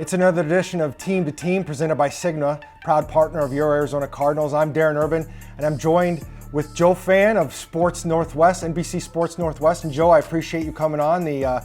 It's another edition of Team to Team presented by Cigna, proud partner of your Arizona Cardinals. I'm Darren Urban, and I'm joined with Joe Fann of Sports Northwest, NBC Sports Northwest. And Joe, I appreciate you coming on, the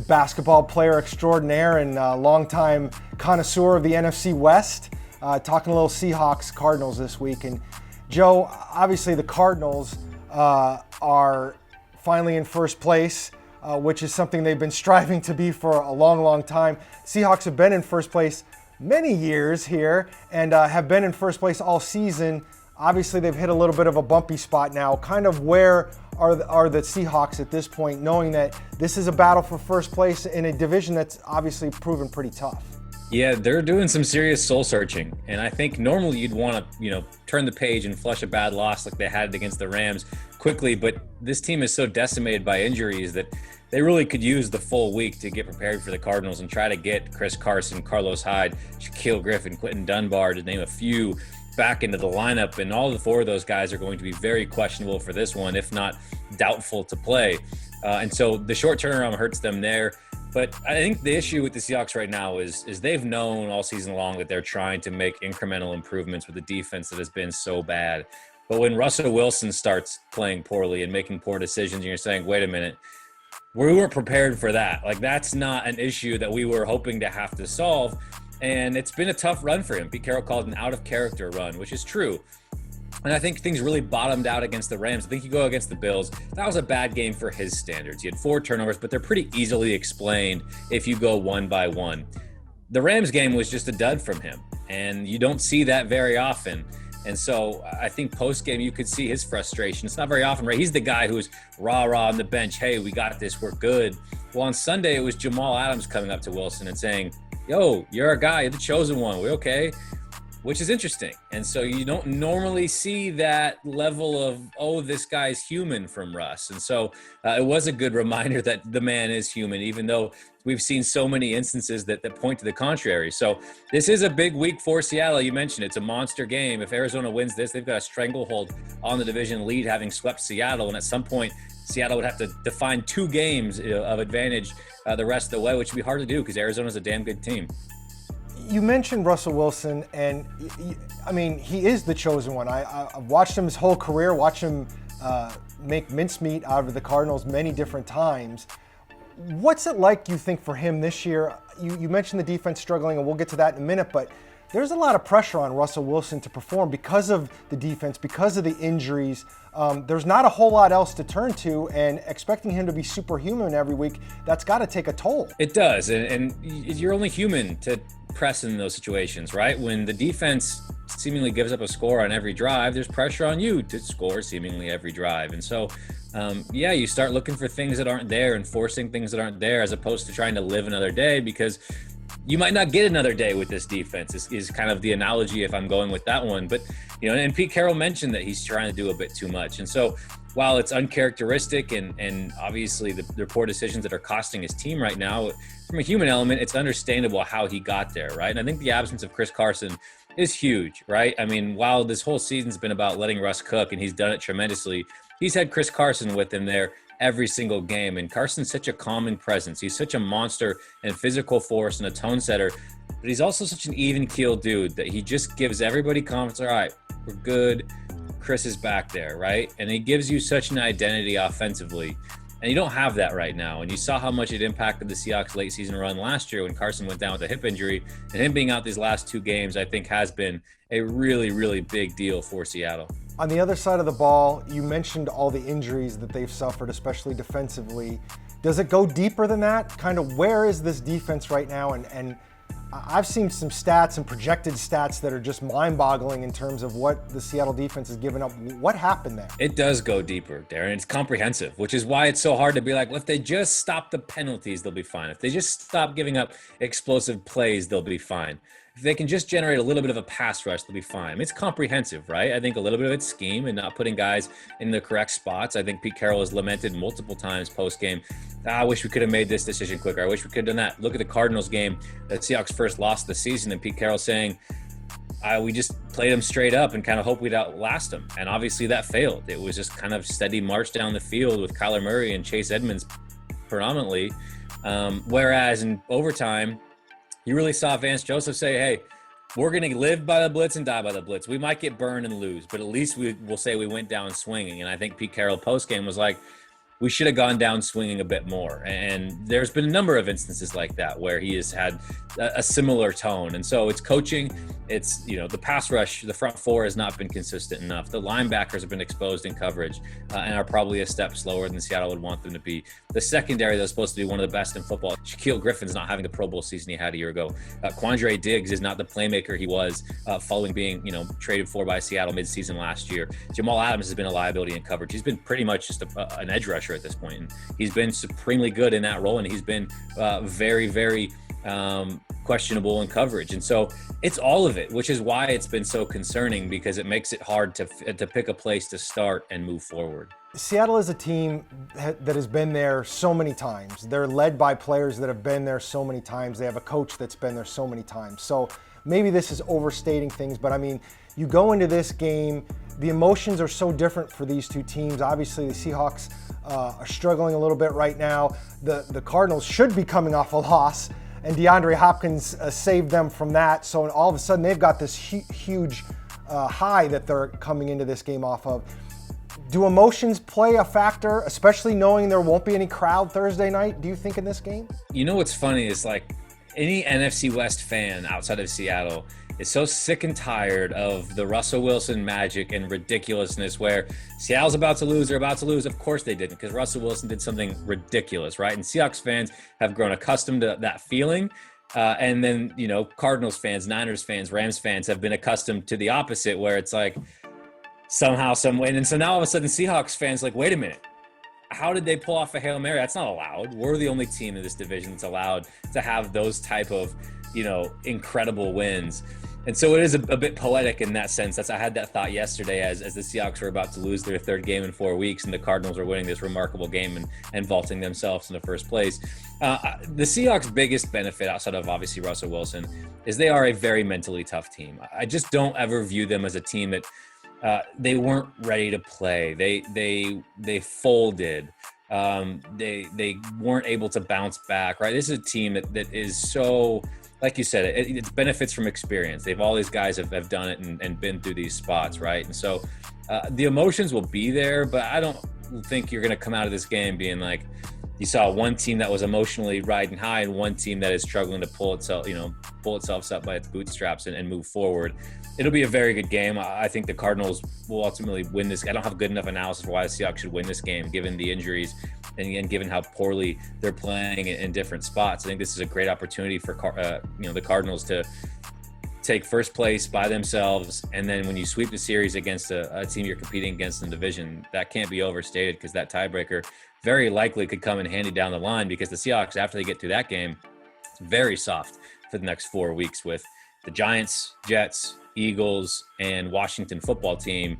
basketball player extraordinaire and longtime connoisseur of the NFC West, talking a little Seahawks Cardinals this week. And Joe, obviously the Cardinals are finally in first place, which is something they've been striving to be for a long, long time. Seahawks have been in first place many years here and have been in first place all season. Obviously, they've hit a little bit of a bumpy spot now. Kind of where are the Seahawks at this point, knowing that this is a battle for first place in a division that's obviously proven pretty tough? Yeah, they're doing some serious soul searching. And I think normally you'd want to, turn the page and flush a bad loss like they had against the Rams quickly. But this team is so decimated by injuries that they really could use the full week to get prepared for the Cardinals and try to get Chris Carson, Carlos Hyde, Shaquille Griffin, Quentin Dunbar, to name a few, back into the lineup. And all the four of those guys are going to be very questionable for this one, if not doubtful to play. And so the short turnaround hurts them there. But I think the issue with the Seahawks right now is they've known all season long that they're trying to make incremental improvements with a defense that has been so bad. But when Russell Wilson starts playing poorly and making poor decisions, and you're saying, wait a minute, we weren't prepared for that. Like, that's not an issue that we were hoping to have to solve. And it's been a tough run for him. Pete Carroll called it an out-of-character run, which is true. And I think things really bottomed out against the Rams. I think you go against the Bills, that was a bad game for his standards. He had 4 turnovers, but they're pretty easily explained if you go one by one. The Rams game was just a dud from him, and you don't see that very often. And so I think post-game you could see his frustration. It's not very often, right? He's the guy who's rah-rah on the bench. Hey, we got this. We're good. Well, on Sunday, it was Jamal Adams coming up to Wilson and saying, yo, you're our guy. You're the chosen one. We okay? Which is interesting. And so you don't normally see that level of, oh, this guy's human from Russ. And so it was a good reminder that the man is human, even though we've seen so many instances that point to the contrary. So this is a big week for Seattle. You mentioned it's a monster game. If Arizona wins this, they've got a stranglehold on the division lead, having swept Seattle. And at some point, Seattle would have to define 2 games of advantage the rest of the way, which would be hard to do because Arizona's a damn good team. You mentioned Russell Wilson, and I mean, he is the chosen one. I've watched him his whole career, watched him make mincemeat out of the Cardinals many different times. What's it like, you think, for him this year? You mentioned the defense struggling, and we'll get to that in a minute, but there's a lot of pressure on Russell Wilson to perform because of the defense, because of the injuries. There's not a whole lot else to turn to, and expecting him to be superhuman every week, that's got to take a toll. It does, and you're only human to press in those situations, right? When the defense seemingly gives up a score on every drive, there's pressure on you to score seemingly every drive. And so, you start looking for things that aren't there and forcing things that aren't there, as opposed to trying to live another day, because you might not get another day with this defense is kind of the analogy if I'm going with that one. But, and Pete Carroll mentioned that he's trying to do a bit too much. And so while it's uncharacteristic and obviously the poor decisions that are costing his team right now, from a human element, it's understandable how he got there, right? And I think the absence of Chris Carson is huge, right? I mean, while this whole season's been about letting Russ cook, and he's done it tremendously, he's had Chris Carson with him there every single game. And Carson's such a calming presence. He's such a monster and physical force and a tone setter, but he's also such an even-keeled dude that he just gives everybody confidence. All right, we're good. Chris is back there, right? And he gives you such an identity offensively. And you don't have that right now. And you saw how much it impacted the Seahawks late season run last year when Carson went down with a hip injury. And him being out these last 2 games, I think, has been a really, really big deal for Seattle. On the other side of the ball, you mentioned all the injuries that they've suffered, especially defensively. Does it go deeper than that? Kind of where is this defense right now? And I've seen some stats and projected stats that are just mind-boggling in terms of what the Seattle defense has given up. What happened there? It does go deeper, Darren. It's comprehensive, which is why it's so hard to be like, well, if they just stop the penalties, they'll be fine. If they just stop giving up explosive plays, they'll be fine. If they can just generate a little bit of a pass rush, they'll be fine. I mean, it's comprehensive, right? I think a little bit of it's scheme and not putting guys in the correct spots. I think Pete Carroll has lamented multiple times post-game, I wish we could have made this decision quicker. I wish we could have done that. Look at the Cardinals game that Seahawks first lost the season, and Pete Carroll saying, we just played them straight up and kind of hoped we'd outlast them. And obviously that failed. It was just kind of steady march down the field with Kyler Murray and Chase Edmonds predominantly. Whereas in overtime, You really saw Vance Joseph say, hey, we're going to live by the blitz and die by the blitz. We might get burned and lose, but at least we will say we went down swinging. And I think Pete Carroll postgame was like, we should have gone down swinging a bit more. And there's been a number of instances like that where he has had a similar tone. And so it's coaching. It's, the pass rush, the front four has not been consistent enough. The linebackers have been exposed in coverage and are probably a step slower than Seattle would want them to be. The secondary that's supposed to be one of the best in football. Shaquille Griffin's not having the Pro Bowl season he had a year ago. Quandre Diggs is not the playmaker he was following being, traded for by Seattle midseason last year. Jamal Adams has been a liability in coverage. He's been pretty much just an edge rusher at this point, and he's been supremely good in that role, and he's been very, very questionable in coverage. And so it's all of it, which is why it's been so concerning, because it makes it hard to pick a place to start and move forward. Seattle is a team that has been there so many times. They're led by players that have been there so many times. They have a coach that's been there so many times. So maybe this is overstating things, but I mean, you go into this game, the emotions are so different for these two teams. Obviously, the Seahawks are struggling a little bit right now. The Cardinals should be coming off a loss, and DeAndre Hopkins saved them from that. So all of a sudden, they've got this huge high that they're coming into this game off of. Do emotions play a factor, especially knowing there won't be any crowd Thursday night, do you think, in this game? What's funny is, like, any NFC West fan outside of Seattle is so sick and tired of the Russell Wilson magic and ridiculousness where Seattle's about to lose, they're about to lose. Of course they didn't, because Russell Wilson did something ridiculous, right? And Seahawks fans have grown accustomed to that feeling. And then, Cardinals fans, Niners fans, Rams fans have been accustomed to the opposite, where it's like somehow, some way. And so now all of a sudden Seahawks fans like, wait a minute. How did they pull off a Hail Mary? That's not allowed. We're the only team in this division that's allowed to have those type of, incredible wins. And so it is a bit poetic in that sense. I had that thought yesterday as the Seahawks were about to lose their third game in 4 weeks, and the Cardinals were winning this remarkable game and vaulting themselves in the first place. The Seahawks' biggest benefit, outside of obviously Russell Wilson, is they are a very mentally tough team. I just don't ever view them as a team that they weren't ready to play. They folded. They weren't able to bounce back, right? This is a team that is so, like you said, it's benefits from experience. All these guys have done it and been through these spots, right? And so the emotions will be there, but I don't think you're going to come out of this game being like, you saw one team that was emotionally riding high and one team that is struggling to pull itself up by its bootstraps and move forward. It'll be a very good game. I think the Cardinals will ultimately win this. I don't have good enough analysis for why the Seahawks should win this game, given the injuries and given how poorly they're playing in different spots. I think this is a great opportunity for the Cardinals to take first place by themselves, and then when you sweep the series against a team you're competing against in the division, that can't be overstated, because that tiebreaker very likely could come in handy down the line, because the Seahawks, after they get through that game, it's very soft for the next 4 weeks with the Giants, Jets, Eagles, and Washington football team.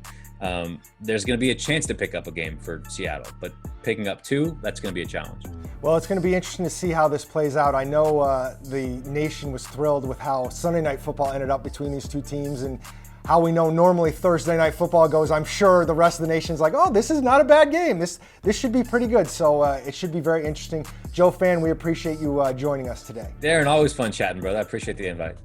There's going to be a chance to pick up a game for Seattle, but picking up 2, that's going to be a challenge. Well, it's going to be interesting to see how this plays out. I know the nation was thrilled with how Sunday Night Football ended up between these two teams, and how we know normally Thursday Night Football goes. I'm sure the rest of the nation's like, oh, this is not a bad game. This should be pretty good. So it should be very interesting. Joe Fann, we appreciate you joining us today. Darren, always fun chatting, brother. I appreciate the invite.